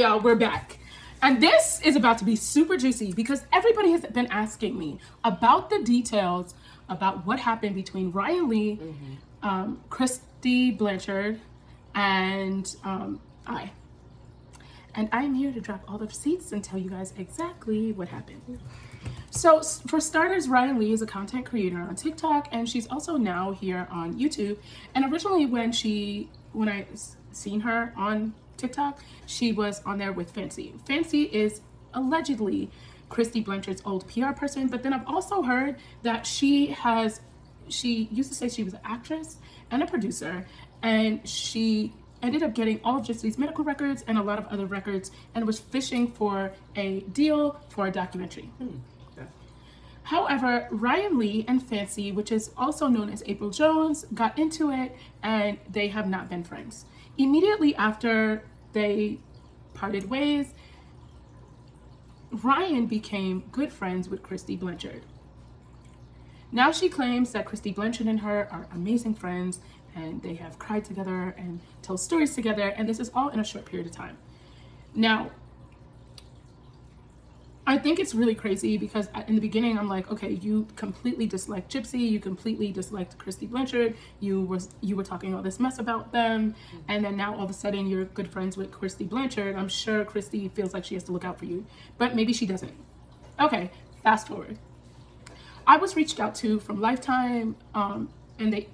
y'all, we're back. And this is about to be super juicy because everybody has been asking me about the details about what happened between Ryan Lee, Kristy Blanchard, and I. And I'm here to drop all the receipts and tell you guys exactly what happened. So for starters, Ryan Lee is a content creator on TikTok, and she's also now here on YouTube. And originally when I seen her on TikTok, she was on there with Fancy. Fancy is allegedly Kristy Blanchard's old PR person, but then I've also heard that she used to say she was an actress and a producer, and she ended up getting all of Gypsy's medical records and a lot of other records and was fishing for a deal for a documentary. However, Ryan Lee and Fancy, which is also known as April Jones, got into it and they have not been friends. Immediately after they parted ways, Ryan became good friends with Kristy Blanchard. Now she claims that Kristy Blanchard and her are amazing friends and they have cried together and told stories together, and this is all in a short period of time. Now, I think it's really crazy because in the beginning I'm like, okay, you completely disliked Gypsy, you completely disliked Kristy Blanchard, you were talking all this mess about them, and then now all of a sudden you're good friends with Kristy Blanchard. I'm sure Kristy feels like she has to look out for you, but maybe she doesn't. Okay, fast forward. I was reached out to from Lifetime, and they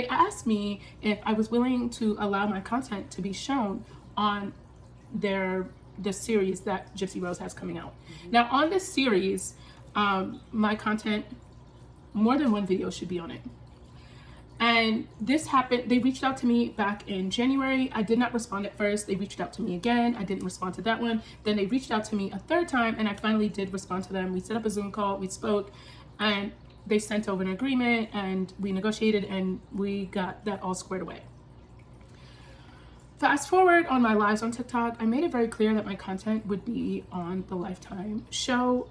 asked me if I was willing to allow my content to be shown on the series that Gypsy Rose has coming out. Now on this series, my content, more than one video should be on it. And this happened, they reached out to me back in January. I did not respond at first. They reached out to me again. I didn't respond to that one. Then they reached out to me a third time and I finally did respond to them. We set up a Zoom call, we spoke, and they sent over an agreement and we negotiated and we got that all squared away. Fast forward on my lives on TikTok, I made it very clear that my content would be on the Lifetime show.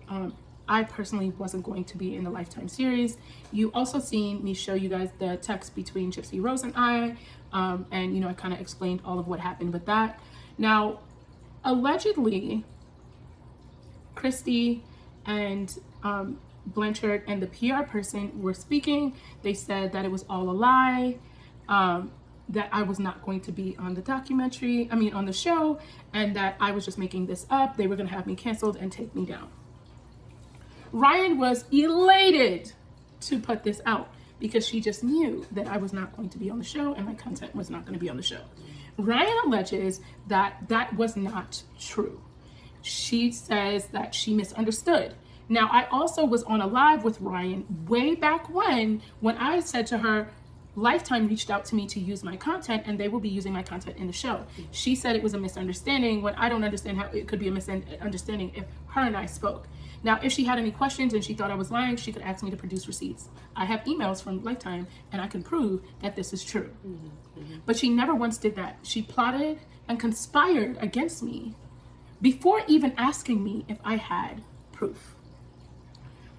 I personally wasn't going to be in the Lifetime series. You also seen me show you guys the text between Gypsy Rose and I, and I kind of explained all of what happened with that. Now, allegedly, Kristy and Blanchard and the PR person were speaking. They said that it was all a lie, that I was not going to be on the show, and that I was just making this up. They were going to have me canceled and take me down. Ryan was elated to put this out because she just knew that I was not going to be on the show and my content was not going to be on the show. Ryan alleges that that was not true. She says that she misunderstood. Now, I also was on a live with Ryan way back when I said to her, Lifetime reached out to me to use my content and they will be using my content in the show. She said it was a misunderstanding when I don't understand how it could be a misunderstanding if her and I spoke. Now, if she had any questions and she thought I was lying, she could ask me to produce receipts. I have emails from Lifetime and I can prove that this is true. But she never once did that. She plotted and conspired against me before even asking me if I had proof.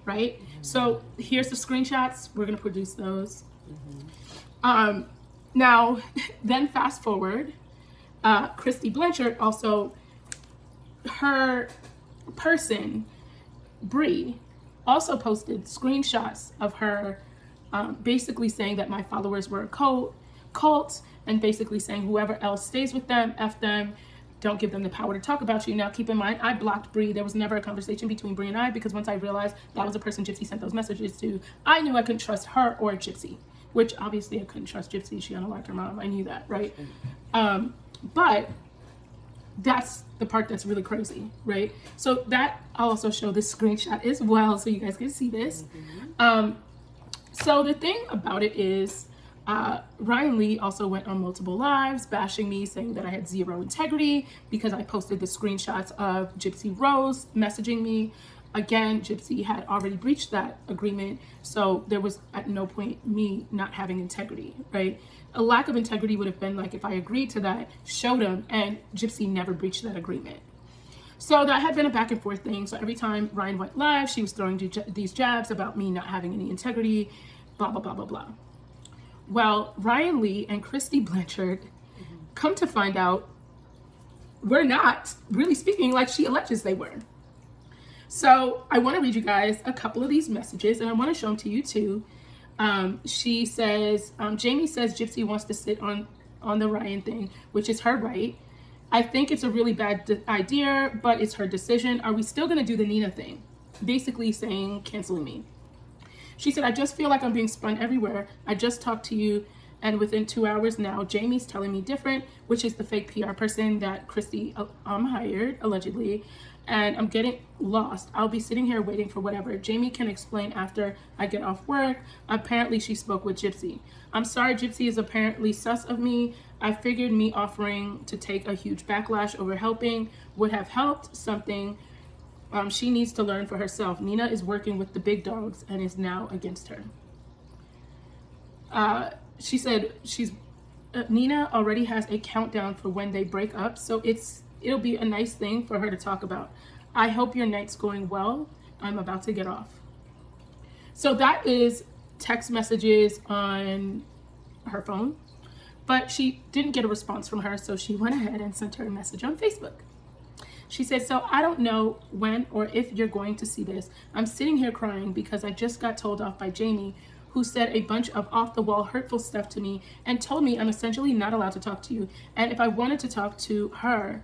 Right? So here's the screenshots. We're going to produce those. Now, then fast forward, Kristy Blanchard also, her person, Bree, also posted screenshots of her basically saying that my followers were a cult, and basically saying whoever else stays with them, F them, don't give them the power to talk about you. Now, keep in mind, I blocked Bree. There was never a conversation between Bree and I because once I realized that was the person Gypsy sent those messages to, I knew I couldn't trust her or Gypsy. Which obviously I couldn't trust Gypsy. She unliked her mom. I knew that, right? But that's the part that's really crazy, right? So that I'll also show this screenshot as well so you guys can see this. So the thing about it is Ryan Lee also went on multiple lives bashing me, saying that I had zero integrity because I posted the screenshots of Gypsy Rose messaging me. Again, Gypsy had already breached that agreement, so there was at no point me not having integrity, right? A lack of integrity would have been like if I agreed to that, showed him, and Gypsy never breached that agreement. So that had been a back and forth thing. So every time Ryan went live, she was throwing these jabs about me not having any integrity, blah, blah, blah, blah, blah. Well, Ryan Lee and Kristy Blanchard, come to find out, were not really speaking like she alleges they were. So I want to read you guys a couple of these messages, and I want to show them to you too. She says, Jamie says Gypsy wants to sit on the Ryan thing, which is her right. I think it's a really bad idea, but it's her decision. Are we still going to do the Nina thing? Basically saying, canceling me. She said, I just feel like I'm being spun everywhere. I just talked to you, and within 2 hours now, Jamie's telling me different, which is the fake PR person that Kristy hired, allegedly, and I'm getting lost. I'll be sitting here waiting for whatever. Jamie can explain after I get off work. Apparently, she spoke with Gypsy. I'm sorry, Gypsy is apparently sus of me. I figured me offering to take a huge backlash over helping would have helped something. She needs to learn for herself. Nina is working with the big dogs and is now against her. She said Nina already has a countdown for when they break up, so it'll be a nice thing for her to talk about. I hope your night's going well. I'm about to get off. So that is text messages on her phone, but she didn't get a response from her, so she went ahead and sent her a message on Facebook. She said, so I don't know when or if you're going to see this. I'm sitting here crying because I just got told off by Jamie, who said a bunch of off-the-wall hurtful stuff to me and told me I'm essentially not allowed to talk to you. And if I wanted to talk to her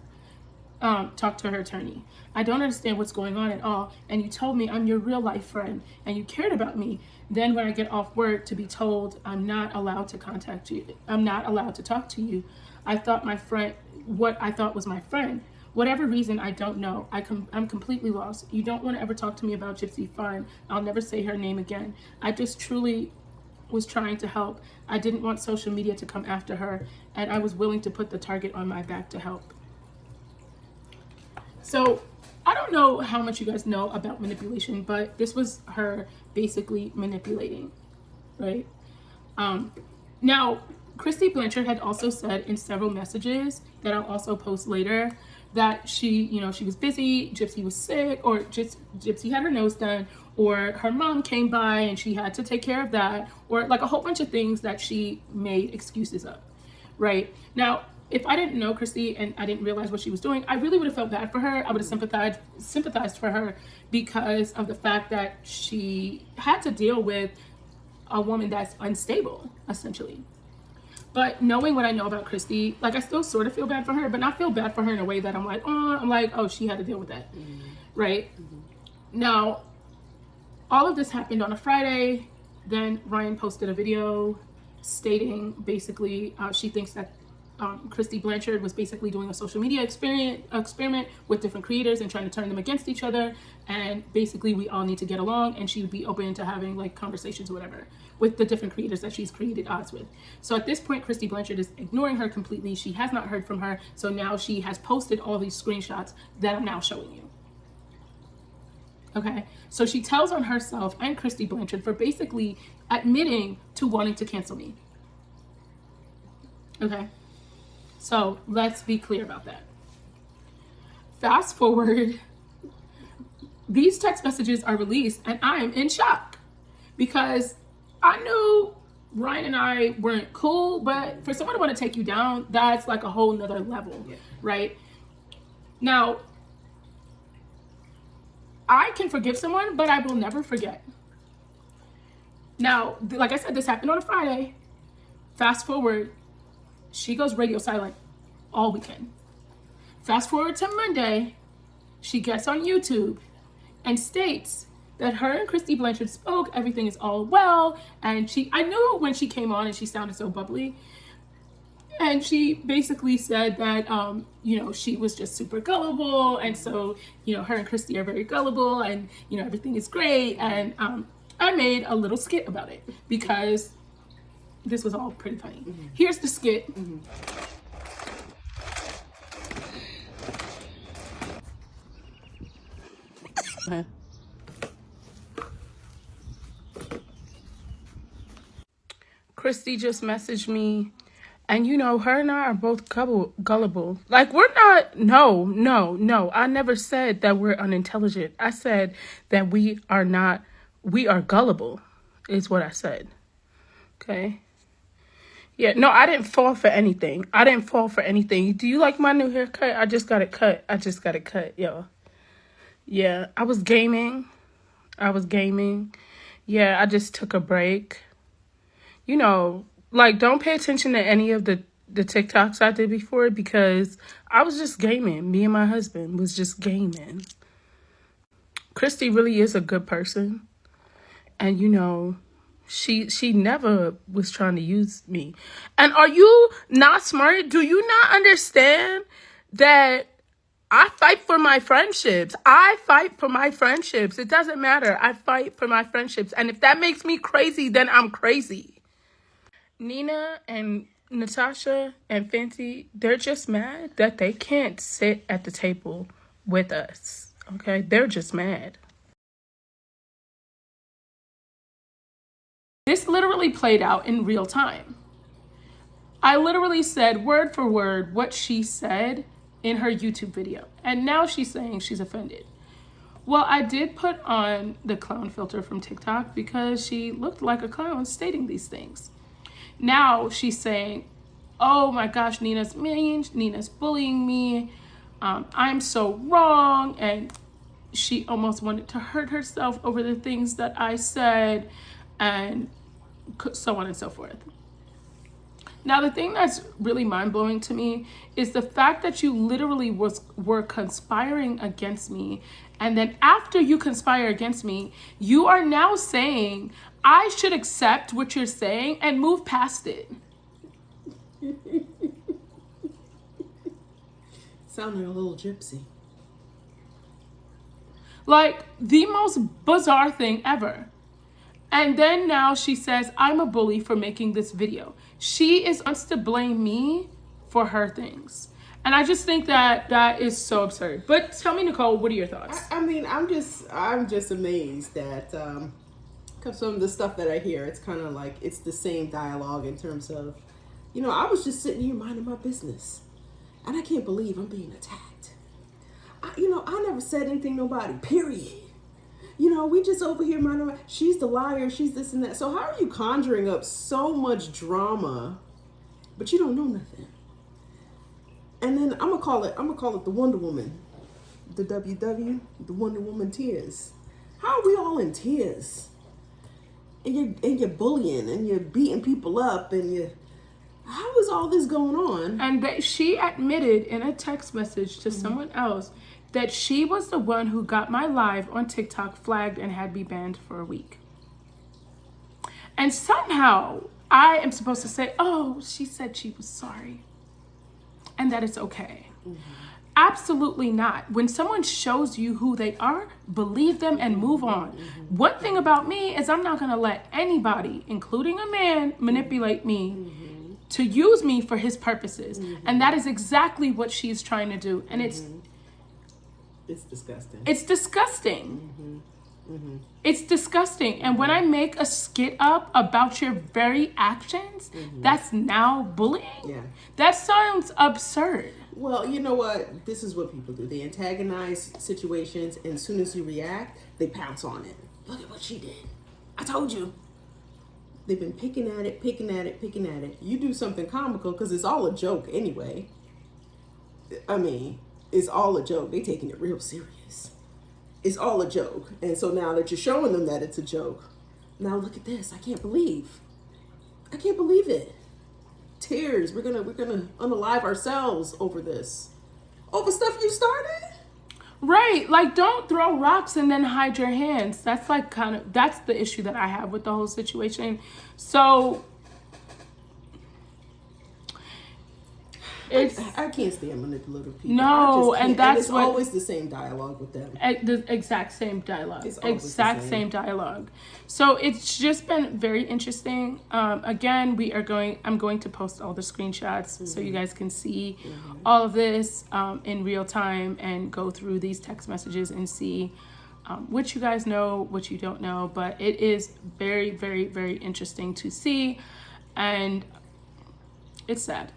attorney. I don't understand what's going on at all. And you told me I'm your real life friend and you cared about me. Then when I get off work to be told I'm not allowed to contact you, I'm not allowed to talk to you. I thought what I thought was my friend. Whatever reason, I don't know. I'm completely lost. You don't want to ever talk to me about Gypsy, fine. I'll never say her name again. I just truly was trying to help. I didn't want social media to come after her, and I was willing to put the target on my back to help. So I don't know how much you guys know about manipulation, but this was her basically manipulating, right? Now, Kristy Blanchard had also said in several messages that I'll also post later that she was busy, Gypsy was sick, or just Gypsy had her nose done, or her mom came by and she had to take care of that, or like a whole bunch of things that she made excuses of, right? Now, if I didn't know Kristy and I didn't realize what she was doing, I really would have felt bad for her. I would have sympathized for her because of the fact that she had to deal with a woman that's unstable, essentially. But knowing what I know about Kristy, like I still sort of feel bad for her, but not feel bad for her in a way that I'm like, oh, she had to deal with that, right? Now, all of this happened on a Friday. Then Ryan posted a video stating basically she thinks that Kristy Blanchard was basically doing a social media experiment with different creators and trying to turn them against each other. And basically we all need to get along, and she would be open to having like conversations or whatever with the different creators that she's created odds with. So at this point, Kristy Blanchard is ignoring her completely. She has not heard from her. So now she has posted all these screenshots that I'm now showing you. Okay, so she tells on herself and Kristy Blanchard for basically admitting to wanting to cancel me. Okay, so let's be clear about that. Fast forward, these text messages are released and I'm in shock because I knew Ryan and I weren't cool, but for someone to want to take you down, that's like a whole nother level, right? Now, I can forgive someone, but I will never forget. Now, like I said, this happened on a Friday. Fast forward, she goes radio silent all weekend. Fast forward to Monday, she gets on YouTube and states that her and Kristy Blanchard spoke, everything is all well, and I knew when she came on and she sounded so bubbly, and she basically said that, she was just super gullible, and so, her and Kristy are very gullible, and, everything is great, and I made a little skit about it, because this was all pretty funny. Mm-hmm. Here's the skit. Mm-hmm. Kristy just messaged me, and her and I are both gullible. Like, we're not, no. I never said that we're unintelligent. I said that we are gullible, is what I said. Okay? Yeah, no, I didn't fall for anything. I didn't fall for anything. Do you like my new haircut? I just got it cut, yo. Yeah, I was gaming. Yeah, I just took a break. You know, like, don't pay attention to any of the TikToks I did before, because I was just gaming. Me and my husband was just gaming. Kristy really is a good person. And, you know, she never was trying to use me. And are you not smart? Do you not understand that I fight for my friendships? It doesn't matter. I fight for my friendships. And if that makes me crazy, then I'm crazy. Nina and Natasha and Fancy, they're just mad that they can't sit at the table with us. Okay? They're just mad. This literally played out in real time. I literally said word for word what she said in her YouTube video. And now she's saying she's offended. Well, I did put on the clown filter from TikTok because she looked like a clown stating these things. Now she's saying, oh my gosh, Nina's mean, Nina's bullying me, I'm so wrong, and she almost wanted to hurt herself over the things that I said, and so on and so forth. Now, the thing that's really mind-blowing to me is the fact that you literally were conspiring against me, and then after you conspire against me, you are now saying I should accept what you're saying and move past it. Sounding a little gypsy. Like, the most bizarre thing ever. And then now she says, I'm a bully for making this video. She wants to blame me for her things. And I just think that that is so absurd. But tell me, Nicole, what are your thoughts? I mean, I'm just amazed that because some of the stuff that I hear, it's kind of like it's the same dialogue in terms of, you know, I was just sitting here minding my business, and I can't believe I'm being attacked. I never said anything to nobody, period. You know, we just over here minding. She's the liar. She's this and that. So how are you conjuring up so much drama, but you don't know nothing? And then I'm gonna call it the Wonder Woman, the the Wonder Woman tears. How are we all in tears? And you're bullying and you're beating people up and how is all this going on? And she admitted in a text message to someone else that she was the one who got my live on TikTok flagged and had me banned for a week. And somehow I am supposed to say, oh, she said she was sorry and that it's okay. Mm-hmm. Absolutely not. When someone shows you who they are, believe them and move on. Mm-hmm. One thing about me is I'm not going to let anybody, including a man, manipulate me to use me for his purposes. Mm-hmm. And that is exactly what she's trying to do. And it's disgusting. It's disgusting. It's disgusting. And when I make a skit up about your very actions, that's now bullying? Yeah. That sounds absurd. Well, you know what? This is what people do. They antagonize situations, and as soon as you react, they pounce on it. Look at what she did. I told you. They've been picking at it. You do something comical, because it's all a joke anyway. I mean, it's all a joke. They're taking it real serious. It's all a joke. And so now that you're showing them that it's a joke, now look at this. I can't believe it. Tears. We're gonna unalive ourselves over this. Over stuff you started? Right. Like, don't throw rocks and then hide your hands. That's like that's the issue that I have with the whole situation. So I can't stand manipulative people. No, and it's always the same dialogue with them. The exact same dialogue. Exact same dialogue. So it's just been very interesting. Again, I'm going to post all the screenshots so you guys can see all of this in real time and go through these text messages and see what you guys know, what you don't know. But it is very, very, very interesting to see, and it's sad.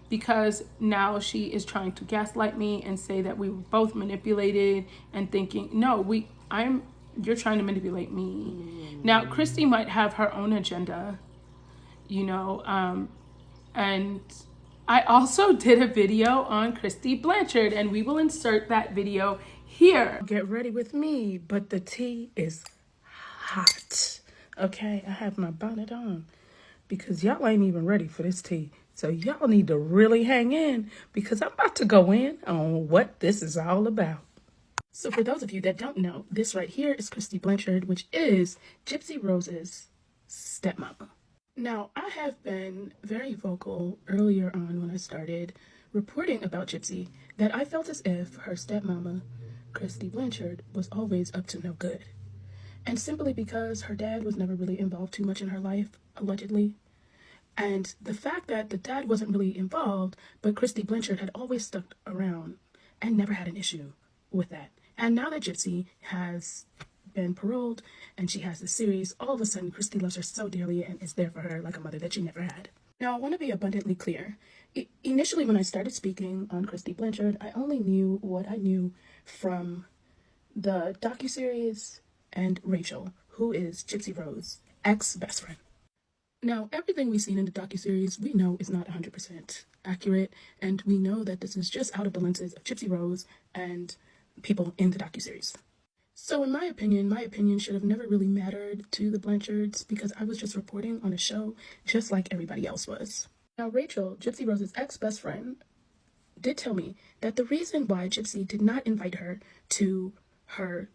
Because now she is trying to gaslight me and say that we were both manipulated and thinking, you're trying to manipulate me. Now, Kristy might have her own agenda, And I also did a video on Kristy Blanchard, and we will insert that video here. Get ready with me, but the tea is hot. Okay, I have my bonnet on because y'all ain't even ready for this tea. So y'all need to really hang in because I'm about to go in on what this is all about. So for those of you that don't know, this right here is Kristy Blanchard, which is Gypsy Rose's stepmama. Now, I have been very vocal earlier on when I started reporting about Gypsy that I felt as if her stepmama, Kristy Blanchard, was always up to no good. And simply because her dad was never really involved too much in her life, allegedly. And the fact that the dad wasn't really involved, but Kristy Blanchard had always stuck around and never had an issue with that. And now that Gypsy has been paroled and she has this series, all of a sudden Kristy loves her so dearly and is there for her like a mother that she never had. Now, I want to be abundantly clear. Initially, when I started speaking on Kristy Blanchard, I only knew what I knew from the docuseries and Rachel, who is Gypsy Rose's ex-best friend. Now, everything we've seen in the docuseries, we know is not 100% accurate, and we know that this is just out of the lenses of Gypsy Rose and people in the docuseries. So in my opinion should have never really mattered to the Blanchards because I was just reporting on a show just like everybody else was. Now, Rachel, Gypsy Rose's ex-best friend, did tell me that the reason why Gypsy did not invite her to her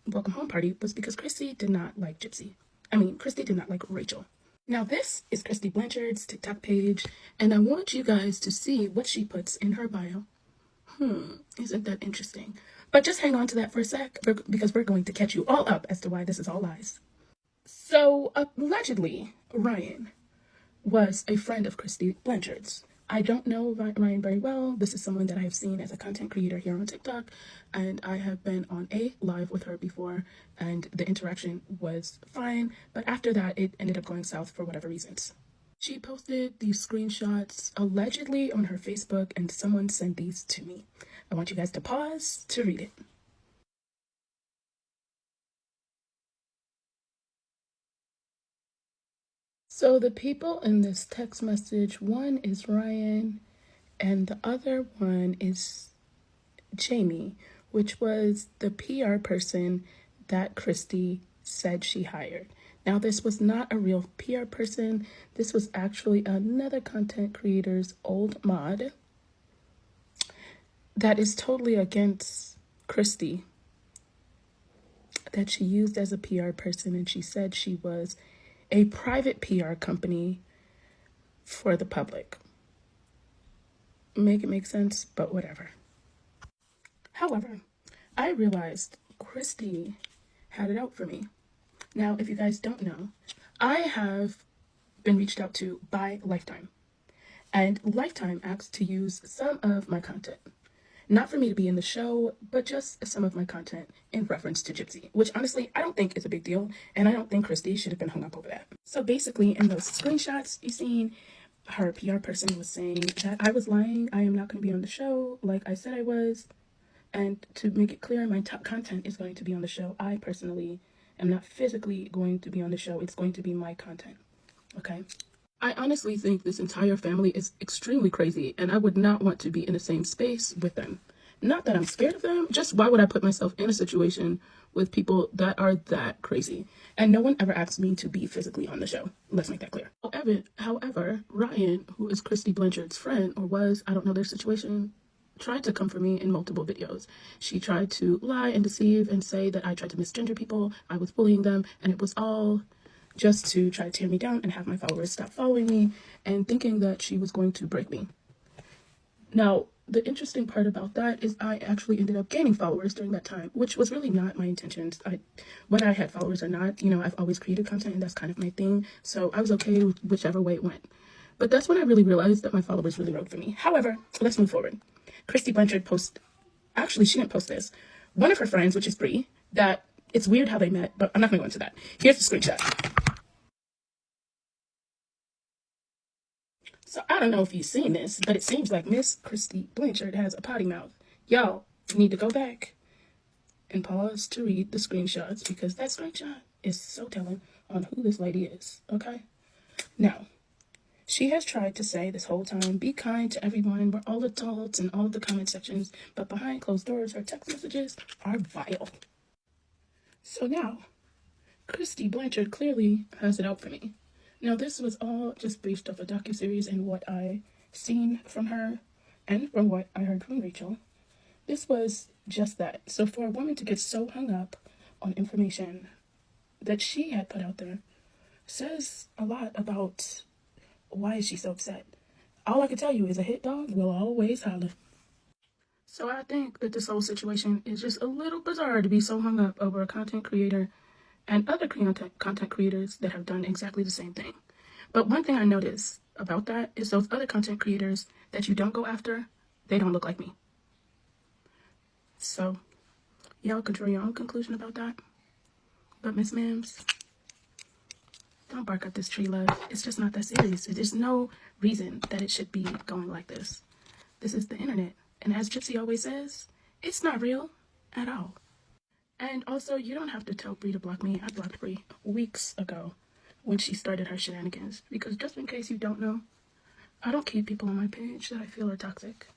welcome home party was because Kristy did not like Gypsy. Kristy did not like Rachel. Now, this is Kristy Blanchard's TikTok page, and I want you guys to see what she puts in her bio. Isn't that interesting? But just hang on to that for a sec, because we're going to catch you all up as to why this is all lies. So, allegedly, Ryan was a friend of Kristy Blanchard's. I don't know Ryan very well. This is someone that I have seen as a content creator here on TikTok, and I have been on a live with her before, and the interaction was fine, but after that, it ended up going south for whatever reasons. She posted these screenshots allegedly on her Facebook, and someone sent these to me. I want you guys to pause to read it. So the people in this text message, one is Ryan, and the other one is Jamie, which was the PR person that Kristy said she hired. Now, this was not a real PR person. This was actually another content creator's old mod that is totally against Kristy, that she used as a PR person, and she said she was a private PR company for the public. Make it make sense, but whatever. However, I realized Kristy had it out for me. Now, if you guys don't know, I have been reached out to by Lifetime, and Lifetime asked to use some of my content. Not for me to be in the show, but just some of my content in reference to Gypsy, which honestly, I don't think is a big deal, and I don't think Kristy should have been hung up over that. So basically, in those screenshots you seen, her PR person was saying that I was lying, I am not going to be on the show like I said I was, and to make it clear, my top content is going to be on the show. I personally am not physically going to be on the show, it's going to be my content, okay? I honestly think this entire family is extremely crazy, and I would not want to be in the same space with them. Not that I'm scared of them, just why would I put myself in a situation with people that are that crazy? And no one ever asked me to be physically on the show. Let's make that clear. However, Ryan, who is Kristy Blanchard's friend, or was, I don't know their situation, tried to come for me in multiple videos. She tried to lie and deceive and say that I tried to misgender people, I was bullying them, and it was all just to try to tear me down and have my followers stop following me and thinking that she was going to break me. Now, the interesting part about that is I actually ended up gaining followers during that time, which was really not my intentions. Whether I had followers or not, I've always created content and that's kind of my thing. So I was okay with whichever way it went. But that's when I really realized that my followers really wrote for me. However, let's move forward. Kristy Blanchard actually, she didn't post this. One of her friends, which is Bree, that it's weird how they met, but I'm not going to go into that. Here's the screenshot. So I don't know if you've seen this, but it seems like Miss Kristy Blanchard has a potty mouth. Y'all need to go back and pause to read the screenshots because that screenshot is so telling on who this lady is, okay? Now, She has tried to say this whole time, be kind to everyone, we're all adults in all of the comment sections, but behind closed doors, her text messages are vile. So now, Kristy Blanchard clearly has it out for me. Now, this was all just based off a docuseries and what I seen from her and from what I heard from Rachel. This was just that. So for a woman to get so hung up on information that she had put out there says a lot about why is she so upset. All I can tell you is a hit dog will always holler. So I think that this whole situation is just a little bizarre to be so hung up over a content creator and other content creators that have done exactly the same thing. But one thing I notice about that is those other content creators that you don't go after, they don't look like me. So y'all can draw your own conclusion about that. But Miss Mams, don't bark up this tree, love. It's just not that serious. There's no reason that it should be going like this. This is the internet. And as Gypsy always says, it's not real at all. And also, you don't have to tell Bree to block me. I blocked Bree weeks ago when she started her shenanigans. Because just in case you don't know, I don't keep people on my page that I feel are toxic.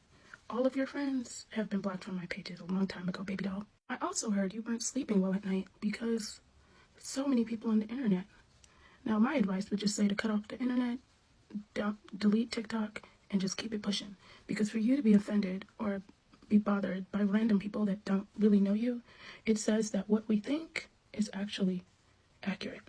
All of your friends have been blocked from my pages a long time ago, baby doll. I also heard you weren't sleeping well at night because so many people on the internet. Now, my advice would just say to cut off the internet, delete TikTok, and just keep it pushing. Because for you to be offended or be bothered by random people that don't really know you, it says that what we think is actually accurate.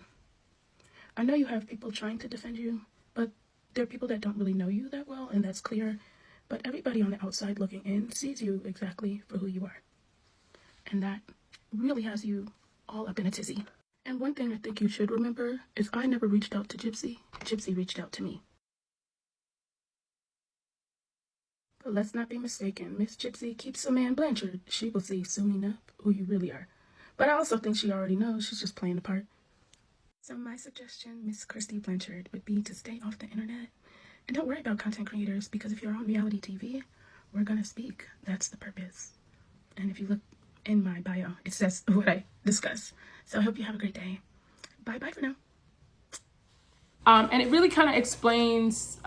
I know you have people trying to defend you, but there are people that don't really know you that well, and that's clear. But everybody on the outside looking in sees you exactly for who you are. And that really has you all up in a tizzy. And one thing I think you should remember is I never reached out to Gypsy. Gypsy reached out to me. But let's not be mistaken. Miss Gypsy keeps a man Blanchard. She will see soon enough who you really are. But I also think she already knows. She's just playing the part. So my suggestion, Miss Kristy Blanchard, would be to stay off the internet. And don't worry about content creators, because if you're on reality TV, we're going to speak. That's the purpose. And if you look in my bio, it says what I discuss. So I hope you have a great day. Bye-bye for now. And it really kind of explains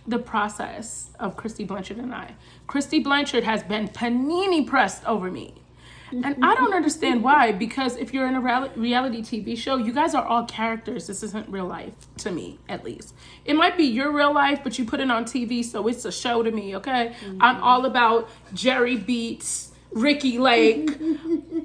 the process of Kristy Blanchard and I. Kristy Blanchard has been panini pressed over me. And I don't understand why, because if you're in a reality TV show, you guys are all characters. This isn't real life, to me, at least. It might be your real life, but you put it on TV, so it's a show to me, okay? I'm all about Jerry Beats, Ricky Lake,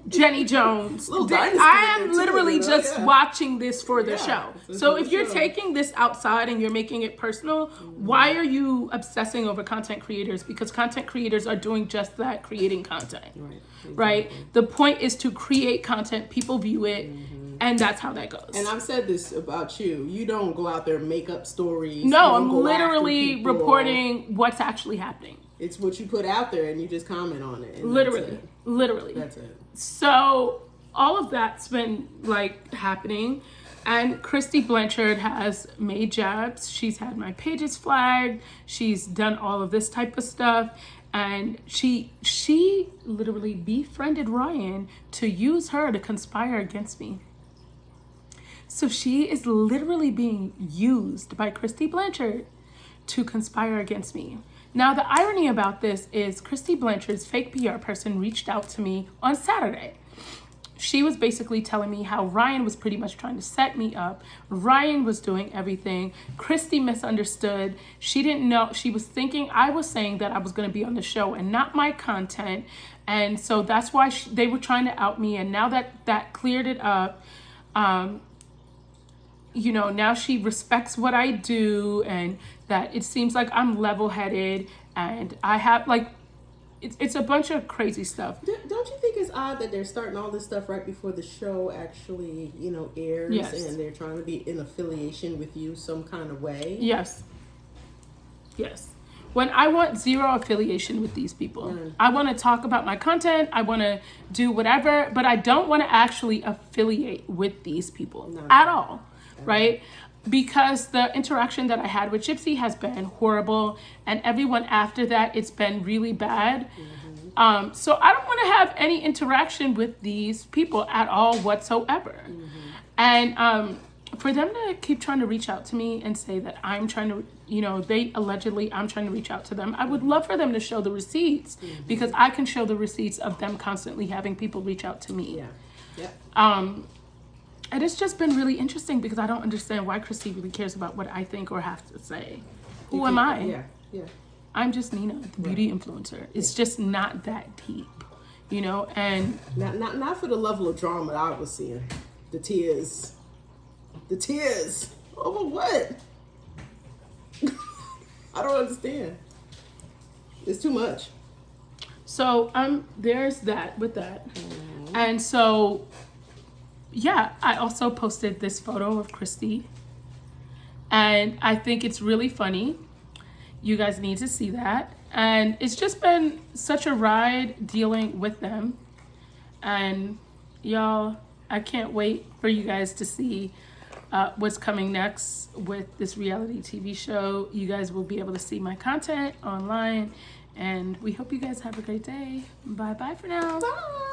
Jenny Jones. I am literally just watching this for the show. So if you're taking this outside and you're making it personal, why are you obsessing over content creators? Because content creators are doing just that, creating content. Right? The point is to create content, people view it, and that's how that goes. And I've said this about you. You don't go out there and make up stories. No, I'm literally reporting what's actually happening. It's what you put out there and you just comment on it. Literally. That's it. So all of that's been like happening. And Kristy Blanchard has made jabs. She's had my pages flagged. She's done all of this type of stuff. And she literally befriended Ryan to use her to conspire against me. So she is literally being used by Kristy Blanchard to conspire against me. Now, the irony about this is Kristy Blanchard's fake PR person reached out to me on Saturday. She was basically telling me how Ryan was pretty much trying to set me up. Ryan was doing everything. Kristy misunderstood. She didn't know. She was thinking I was saying that I was going to be on the show and not my content. And so that's why they were trying to out me. And now that cleared it up, you know, now she respects what I do, and that it seems like I'm level-headed, and I have, like, it's a bunch of crazy stuff. Don't you think it's odd that they're starting all this stuff right before the show actually, you know, airs? Yes. And they're trying to be in affiliation with you some kind of way? Yes. When I want zero affiliation with these people. I want to talk about my content. I want to do whatever, but I don't want to actually affiliate with these people at all. Right? Because the interaction that I had with Gypsy has been horrible, and everyone after that, it's been really bad. So I don't want to have any interaction with these people at all whatsoever. And for them to keep trying to reach out to me and say that I'm trying to, I'm trying to reach out to them. I would love for them to show the receipts, because I can show the receipts of them constantly having people reach out to me. Yeah. And it's just been really interesting, because I don't understand why Kristy really cares about what I think or have to say. Who am I? Yeah. I'm just Nina, the beauty influencer. It's just not that deep, and not for the level of drama that I was seeing. The tears. Over what? I don't understand. It's too much. So there's that with that. And so, yeah, I also posted this photo of Kristy. And I think it's really funny. You guys need to see that. And it's just been such a ride dealing with them. And y'all, I can't wait for you guys to see what's coming next with this reality TV show. You guys will be able to see my content online. And we hope you guys have a great day. Bye-bye for now. Bye.